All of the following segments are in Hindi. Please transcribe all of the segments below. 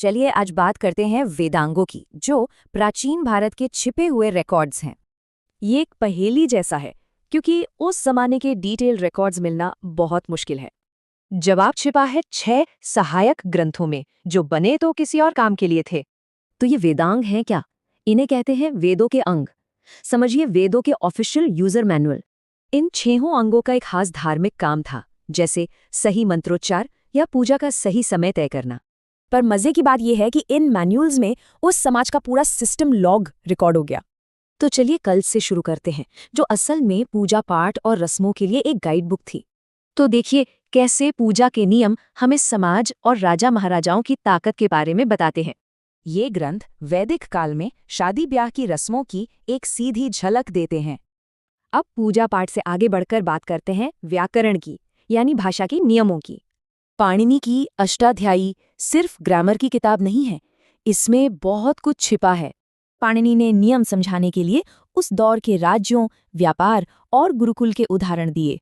चलिए आज बात करते हैं वेदांगों की, जो प्राचीन भारत के छिपे हुए रिकॉर्ड्स हैं। ये एक पहेली जैसा है, क्योंकि उस जमाने के डिटेल रिकॉर्ड्स मिलना बहुत मुश्किल है। जवाब छिपा है 6 सहायक ग्रंथों में, जो बने तो किसी और काम के लिए थे। तो ये वेदांग हैं क्या? इन्हें कहते हैं वेदों के अंग। समझिए वेदों के ऑफिशियल यूजर मैनुअल। इन 6 अंगों का एक खास धार्मिक काम था, जैसे सही मंत्रोच्चार या पूजा का सही समय तय करना। पर मजे की बात यह है कि इन मैनुअल्स में उस समाज का पूरा सिस्टम लॉग रिकॉर्ड हो गया। तो चलिए कल से शुरू करते हैं, जो असल में पूजा पाठ और रस्मों के लिए एक गाइड बुक थी। तो देखिए कैसे पूजा के नियम हमें समाज और राजा महाराजाओं की ताकत के बारे में बताते हैं। ये ग्रंथ वैदिक काल में शादी ब्याह की रस्मों की एक सीधी झलक देते हैं। अब पूजा पाठ से आगे बढ़कर बात करते हैं व्याकरण की, यानी भाषा के नियमों की। पाणिनि की अष्टाध्यायी सिर्फ ग्रामर की किताब नहीं है, इसमें बहुत कुछ छिपा है। पाणिनि ने नियम समझाने के लिए उस दौर के राज्यों, व्यापार और गुरुकुल के उदाहरण दिए।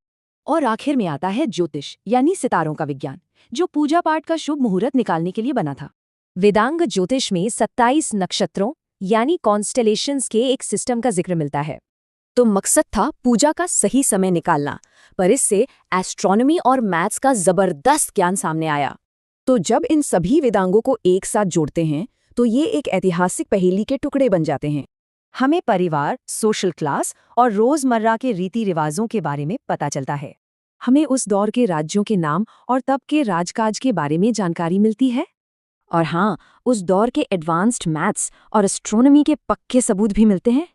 और आखिर में आता है ज्योतिष, यानी सितारों का विज्ञान, जो पूजा पाठ का शुभ मुहूर्त निकालने के लिए बना था। वेदांग ज्योतिष में 27 नक्षत्रों यानी कॉन्स्टेलेशंस के एक सिस्टम का जिक्र मिलता है। तो मकसद था पूजा का सही समय निकालना, पर इससे एस्ट्रोनॉमी और मैथ्स का जबरदस्त ज्ञान सामने आया। तो जब इन सभी वेदांगों को एक साथ जोड़ते हैं तो ये एक ऐतिहासिक पहेली के टुकड़े बन जाते हैं। हमें परिवार, सोशल क्लास और रोजमर्रा के रीति रिवाजों के बारे में पता चलता है। हमें उस दौर के राज्यों के नाम और तब के राजकाज के बारे में जानकारी मिलती है। और हाँ, उस दौर के एडवांस्ड मैथ्स और एस्ट्रोनॉमी के पक्के सबूत भी मिलते हैं।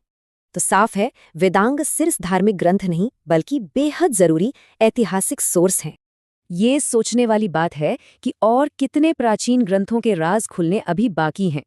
तो साफ है, वेदांग सिर्फ धार्मिक ग्रंथ नहीं, बल्कि बेहद जरूरी ऐतिहासिक सोर्स हैं। ये सोचने वाली बात है कि और कितने प्राचीन ग्रंथों के राज खुलने अभी बाकी हैं।